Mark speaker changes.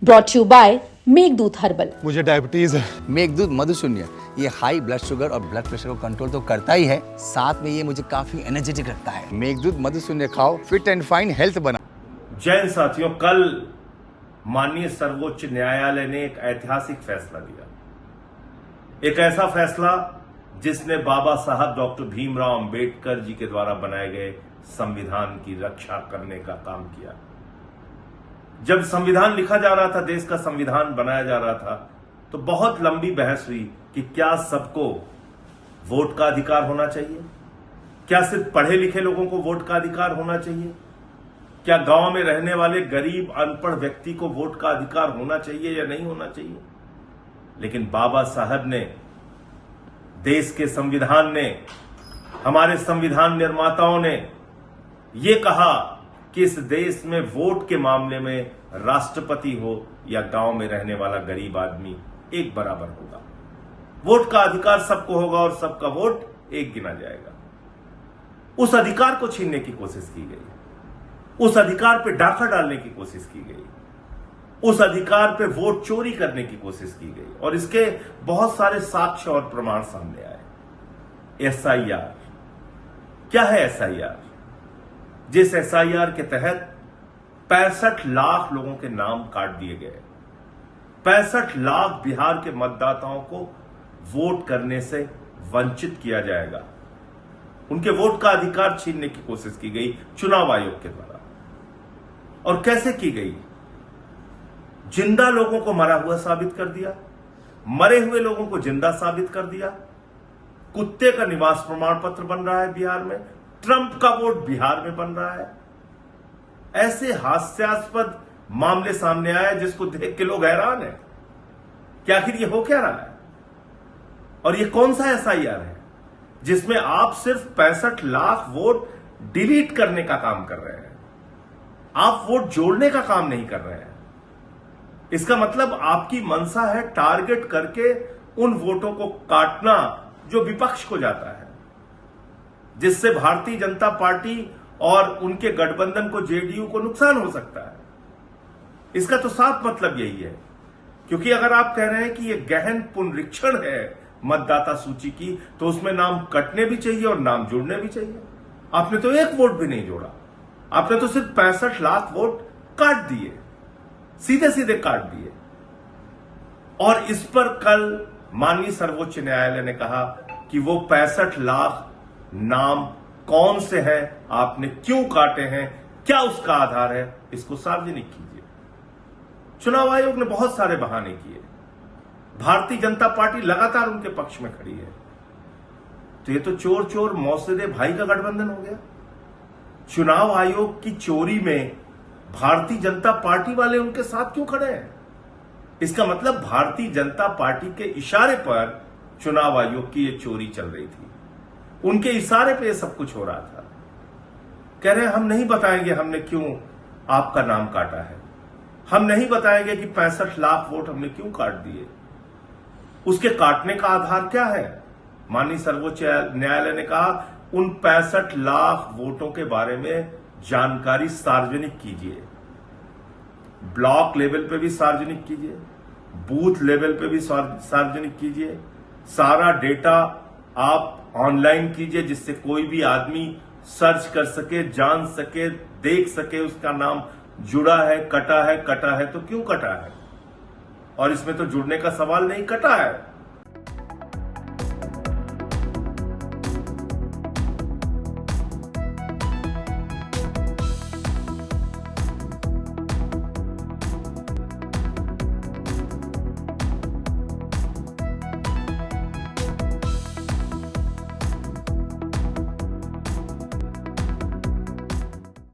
Speaker 1: Brought you by Meghdoot herbal.
Speaker 2: मुझे diabetes है।
Speaker 3: मेघदूत मधुशून्य ये हाई ब्लड शुगर और ब्लड प्रेशर को कंट्रोल तो करता ही है, साथ में ये मुझे काफी एनर्जेटिक रखता है। मेघदूत मधुशून्य खाओ, फिट एंड फाइन हेल्थ बना।
Speaker 4: जैन साथियों, कल माननीय सर्वोच्च न्यायालय ने एक ऐतिहासिक फैसला दिया। एक ऐसा फैसला जिसने बाबा साहब डॉक्टर भीमराव अंबेडकर जी के द्वारा बनाए गए संविधान की रक्षा करने का काम किया। जब संविधान लिखा जा रहा था, देश का संविधान बनाया जा रहा था, तो बहुत लंबी बहस हुई कि क्या सबको वोट का अधिकार होना चाहिए, क्या सिर्फ पढ़े लिखे लोगों को वोट का अधिकार होना चाहिए, क्या गांव में रहने वाले गरीब अनपढ़ व्यक्ति को वोट का अधिकार होना चाहिए या नहीं होना चाहिए। लेकिन बाबा साहब ने, देश के संविधान ने, हमारे संविधान निर्माताओं ने यह कहा कि इस देश में वोट के मामले में राष्ट्रपति हो या गांव में रहने वाला गरीब आदमी एक बराबर होगा। वोट का अधिकार सबको होगा और सबका वोट एक गिना जाएगा। उस अधिकार को छीनने की कोशिश की गई, उस अधिकार पे डाका डालने की कोशिश की गई, उस अधिकार पे वोट चोरी करने की कोशिश की गई और इसके बहुत सारे साक्ष्य और प्रमाण सामने आए। एसआईआर क्या है? एसआईआर, जिस एसआईआर के तहत 65 लाख लोगों के नाम काट दिए गए, 65 लाख बिहार के मतदाताओं को वोट करने से वंचित किया जाएगा। उनके वोट का अधिकार छीनने की कोशिश की गई चुनाव आयोग के द्वारा। और कैसे की गई? जिंदा लोगों को मरा हुआ साबित कर दिया, मरे हुए लोगों को जिंदा साबित कर दिया। कुत्ते का निवास प्रमाण पत्र बन रहा है बिहार में, ट्रंप का वोट बिहार में बन रहा है। ऐसे हास्यास्पद मामले सामने आए जिसको देख के लोग हैरान हैं कि आखिर ये हो क्या रहा है। और ये कौन सा एसआईआर है जिसमें आप सिर्फ 65 लाख वोट डिलीट करने का काम कर रहे हैं, आप वोट जोड़ने का काम नहीं कर रहे हैं। इसका मतलब आपकी मंशा है टारगेट करके उन वोटों को काटना जो विपक्ष को जाता है, जिससे भारतीय जनता पार्टी और उनके गठबंधन को, जेडीयू को नुकसान हो सकता है। इसका तो साफ मतलब यही है, क्योंकि अगर आप कह रहे हैं कि यह गहन पुनरीक्षण है मतदाता सूची की, तो उसमें नाम कटने भी चाहिए और नाम जुड़ने भी चाहिए। आपने तो एक वोट भी नहीं जोड़ा, आपने तो सिर्फ 65 लाख वोट काट दिए, सीधे सीधे काट दिए। और इस पर कल माननीय सर्वोच्च न्यायालय ने कहा कि वो 65 लाख नाम कौन से हैं, आपने क्यों काटे हैं, क्या उसका आधार है, इसको सार्वजनिक कीजिए। चुनाव आयोग ने बहुत सारे बहाने किए, भारतीय जनता पार्टी लगातार उनके पक्ष में खड़ी है। तो ये तो चोर चोर मौसेदे भाई का गठबंधन हो गया। चुनाव आयोग की चोरी में भारतीय जनता पार्टी वाले उनके साथ क्यों खड़े हैं? इसका मतलब भारतीय जनता पार्टी के इशारे पर चुनाव आयोग की ये चोरी चल रही थी, उनके इशारे पे ये सब कुछ हो रहा था। कह रहे हैं हम नहीं बताएंगे हमने क्यों आपका नाम काटा है, हम नहीं बताएंगे कि 65 लाख वोट हमने क्यों काट दिए। उसके काटने का आधार क्या है? माननीय सर्वोच्च न्यायालय ने कहा उन 65 लाख वोटों के बारे में जानकारी सार्वजनिक कीजिए, ब्लॉक लेवल पे भी सार्वजनिक कीजिए, बूथ लेवल पे भी सार्वजनिक कीजिए, सारा डेटा आप ऑनलाइन कीजिए जिससे कोई भी आदमी सर्च कर सके, जान सके, देख सके उसका नाम जुड़ा है, कटा है तो क्यों कटा है। और इसमें तो जुड़ने का सवाल नहीं, कटा है